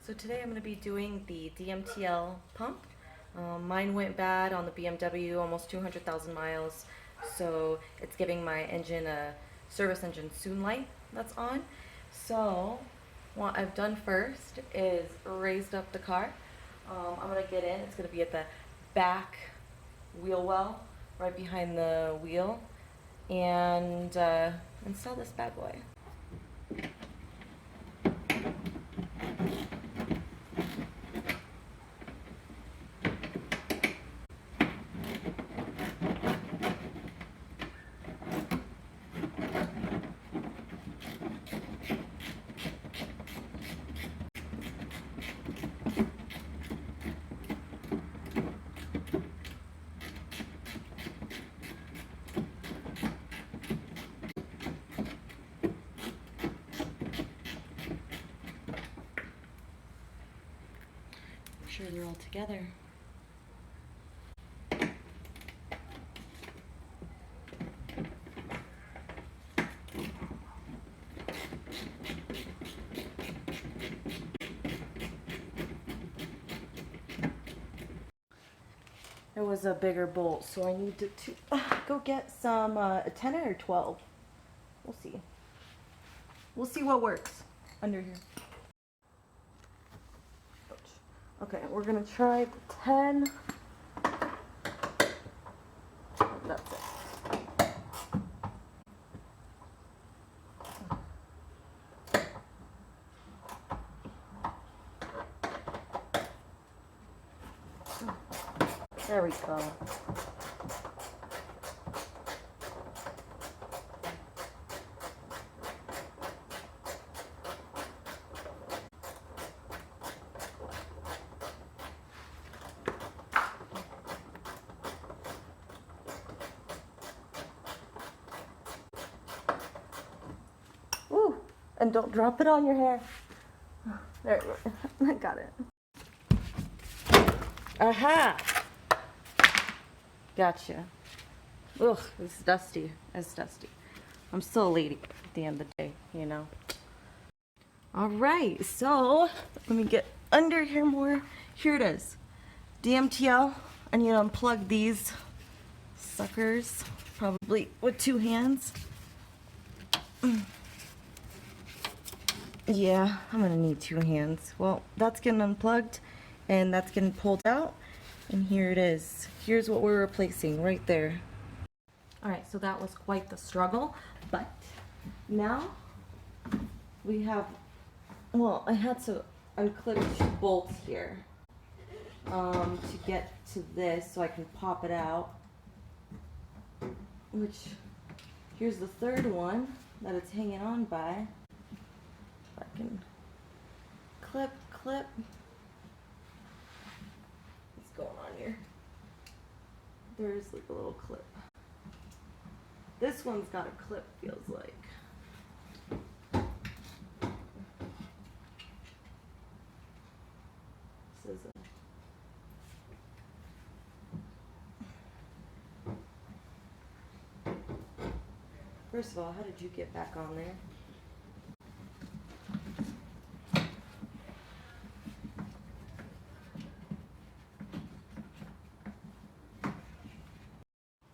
So today I'm going to be doing the DMTL pump. Mine went bad on the BMW, almost 200,000 miles, so it's giving my engine a service engine soon light that's on. So what I've done first is raised up the car. I'm going to get in. It's going to be at the back wheel well, right behind the wheel, and install this bad boy. Make sure they're all together. It was a bigger bolt, so I need to go get some a 10 or 12. We'll see. We'll see what works under here. Okay, we're gonna try the 10. That's it. There we go. Ooh, and don't drop it on your hair. There we go. I got it. Aha! Gotcha. Ugh, it's dusty. It's dusty. I'm still a lady at the end of the day, you know. Alright, so let me get under here more. Here it is. DMTL. I need to unplug these suckers, probably with 2 hands. Yeah, I'm gonna need 2 hands. Well, that's getting unplugged and that's getting pulled out. And here it is. Here's what we're replacing right there. Alright, so that was quite the struggle, but now we have, well, I had to unclip bolts here to get to this so I can pop it out. Which, here's the third one that it's hanging on by. If I can clip. What's going on here? There's like a little clip. This one's got a clip, feels like. This is First of all, how did you get back on there?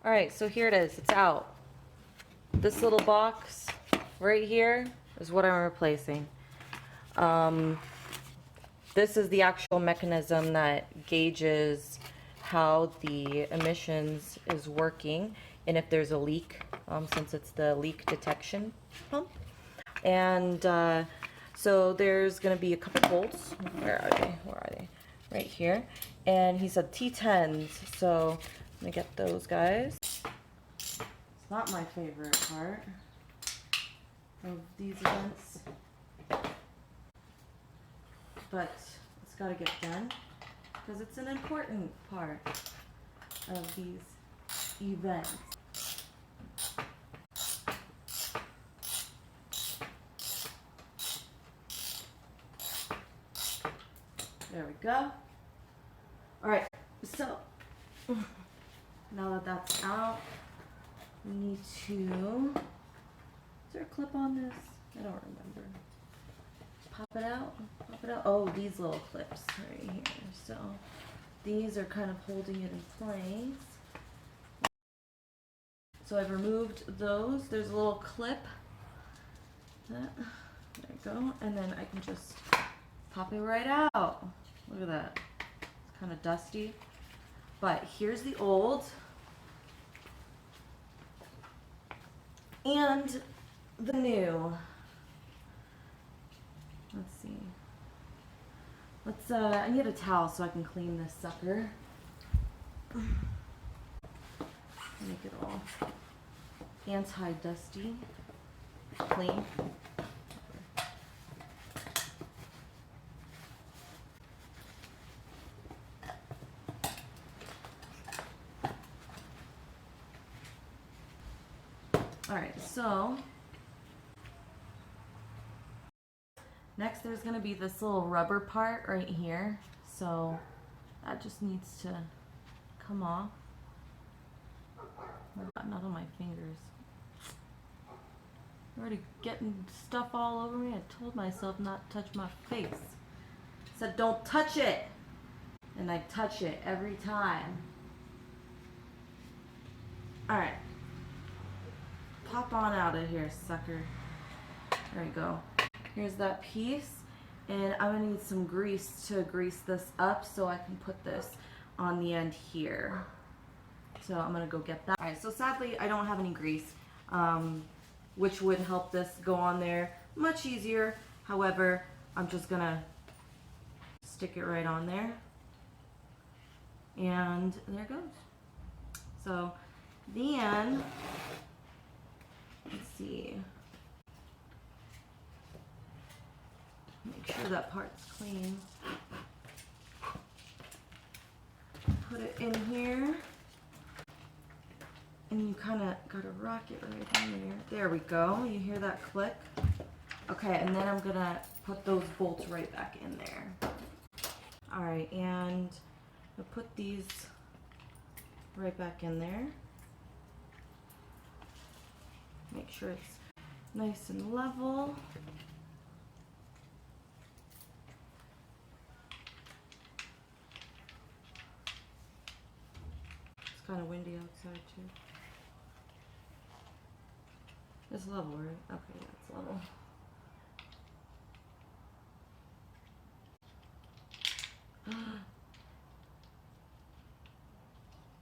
Alright, so here it is. It's out. This little box right here is what I'm replacing. This is the actual mechanism that gauges how the emissions is working and if there's a leak, since it's the leak detection pump. And so there's going to be a couple bolts. Where are they? Right here. And he said T10s, so let me get those guys. It's not my favorite part of these events, but it's got to get done because it's an important part of these events. There we go. Alright, so now that that's out, we need to, is there a clip on this? I don't remember. pop it out, pop it out. Oh, these little clips right here. So these are kind of holding it in place. So I've removed those. There's a little clip. There you go. And then I can just pop it right out. Look at that. It's kind of dusty. But here's the old. And the new. Let's see. I need a towel so I can clean this sucker. Make it all anti-dusty, clean. Alright, so next there's going to be this little rubber part right here. So that just needs to come off. Not on my fingers. I'm already getting stuff all over me. I told myself not to touch my face. I said don't touch it. And I touch it every time. Alright. Pop on out of here, sucker. There you go. Here's that piece. And I'm going to need some grease to grease this up so I can put this on the end here. So I'm going to go get that. Alright, so sadly I don't have any grease, which would help this go on there much easier. However, I'm just going to stick it right on there. And there it goes. So then, let's see. Make sure that part's clean. Put it in here. And you kind of got to rock it right in there. There we go. You hear that click? Okay, and then I'm going to put those bolts right back in there. Alright, and I'll put these right back in there. Make sure it's nice and level. It's kind of windy outside too. It's level, right? Okay, yeah, it's level.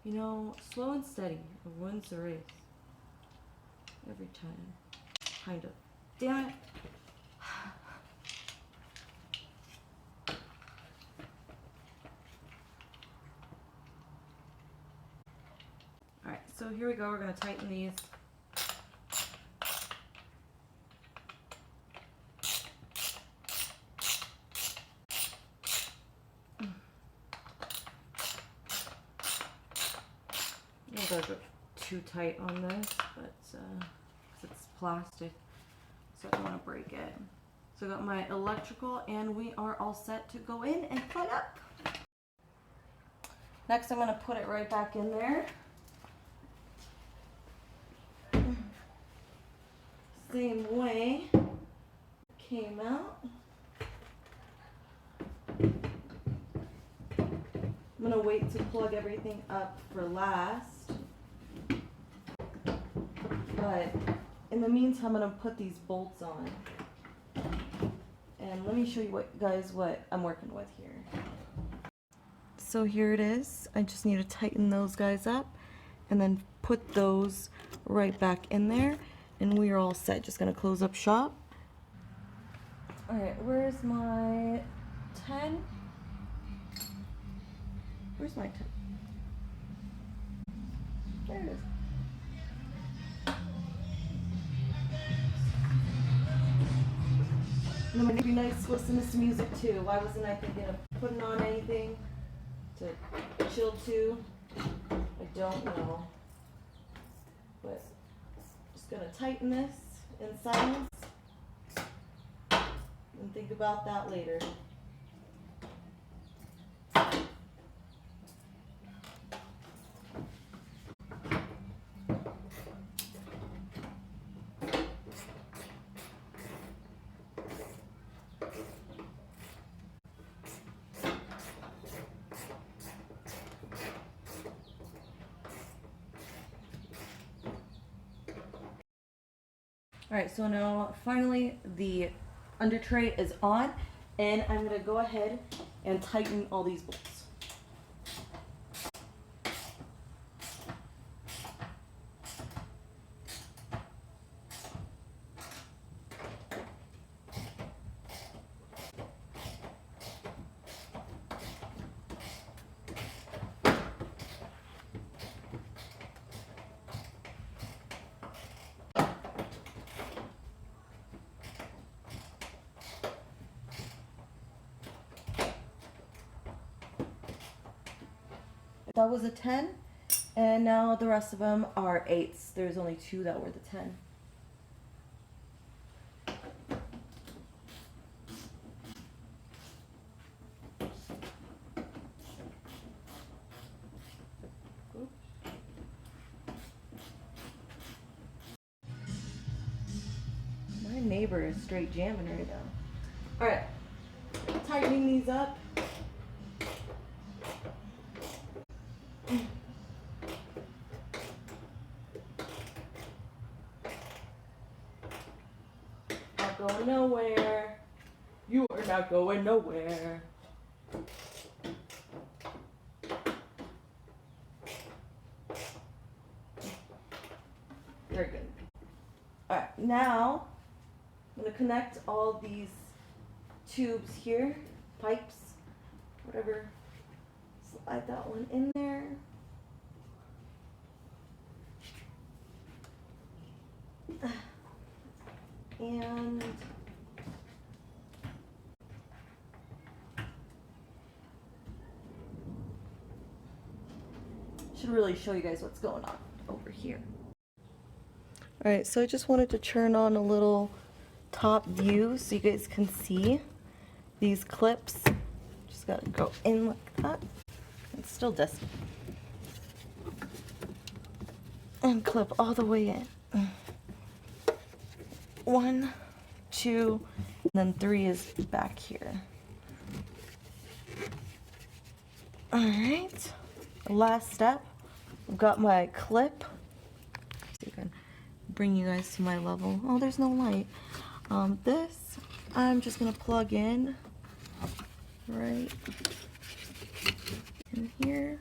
You know, slow and steady wins the race. Every time. Kind of. Damn it. Alright, so here we go. We're going to tighten these. I don't go too tight on this, but it's plastic, so I don't want to break it. So I got my electrical, and we are all set to go in and plug up. Next, I'm going to put it right back in there. Same way it came out. I'm going to wait to plug everything up for last. But in the meantime, I'm going to put these bolts on. And let me show you guys what I'm working with here. So here it is. I just need to tighten those guys up and then put those right back in there. And we are all set. Just going to close up shop. Alright, where's my 10? Where's my 10? There it is. And I'm going to be nice to listen to some music too. Why wasn't I thinking of putting on anything to chill to? I don't know. But just going to tighten this in silence and think about that later. Alright, so now finally the under tray is on, and I'm going to go ahead and tighten all these bolts. That was a 10, and now the rest of them are 8s. There's only 2 that were the 10. My neighbor is straight jamming right now. Alright, tightening these up. Not going nowhere. You are not going nowhere. Very good. Alright, now I'm going to connect all these tubes here, pipes, whatever. Slide that one in there. And should really show you guys what's going on over here. Alright, so I just wanted to turn on a little top view so you guys can see these clips. Just gotta go in like that. It's still dusty. And clip all the way in. 1, 2, and then 3 is back here. Alright, last step. I've got my clip. See if I can bring you guys to my level. Oh, there's no light. This I'm just gonna plug in right in here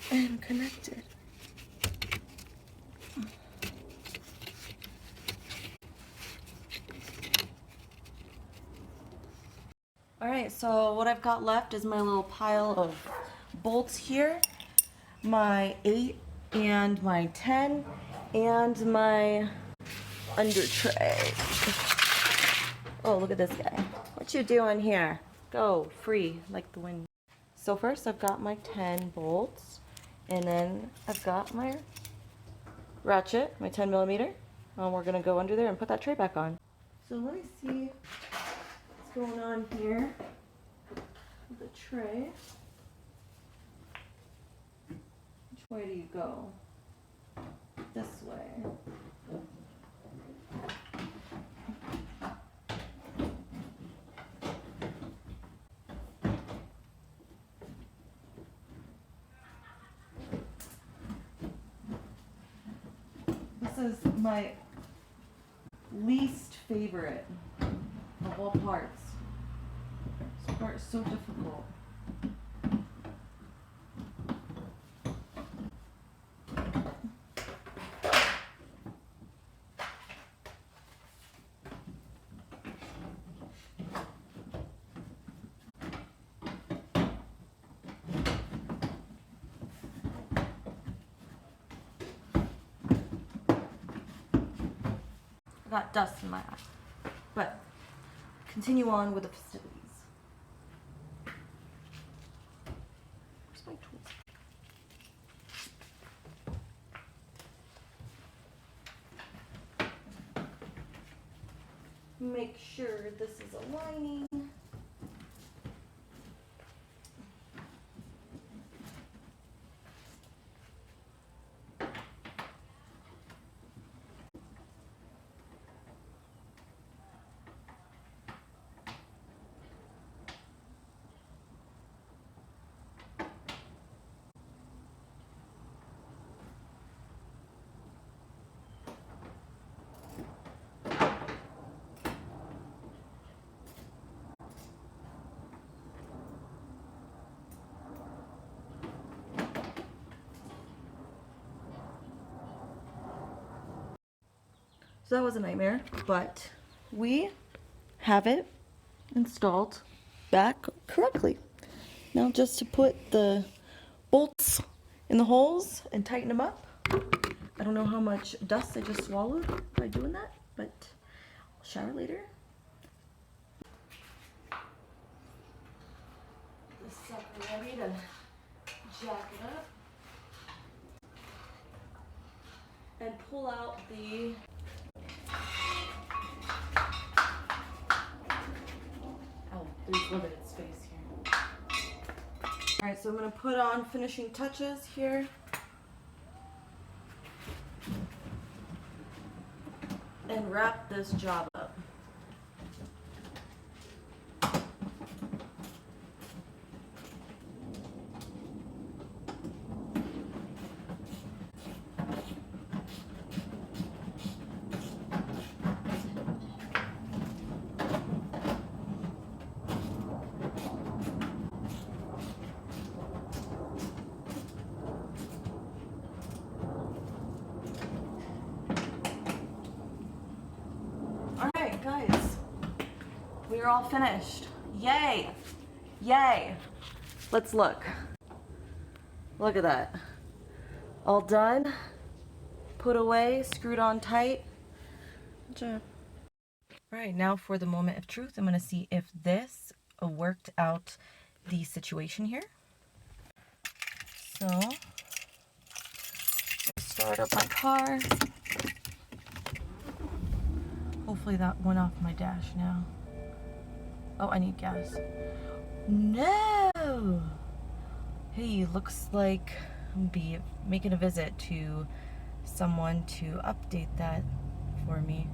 and connect it. Alright, so what I've got left is my little pile of bolts here, my 8 and my 10, and my under tray. Oh, look at this guy. What you doing here? Go, free, like the wind. So first I've got my 10 bolts, and then I've got my ratchet, my 10 millimeter. We're gonna go under there and put that tray back on. So let me see what's going on here with the tray. Which way do you go? This way. This is my least favorite of all parts. This part is so difficult. I got dust in my eye. But continue on with the festivities. Where's my tools? Make sure this is aligning. So that was a nightmare, but we have it installed back correctly. Now just to put the bolts in the holes and tighten them up. I don't know how much dust I just swallowed by doing that, but I'll shower later. This sucker ready to jack it up and pull out the there's limited space here. Alright, so I'm going to put on finishing touches here. And wrap this job up. Alright guys, we are all finished. Yay! Yay! Let's look. Look at that. All done, put away, screwed on tight. Good job. Alright, now for the moment of truth. I'm going to see if this worked out the situation here. So, start up my car. Hopefully that went off my dash now. Oh, I need gas. No! Hey, looks like I'm be making a visit to someone to update that for me.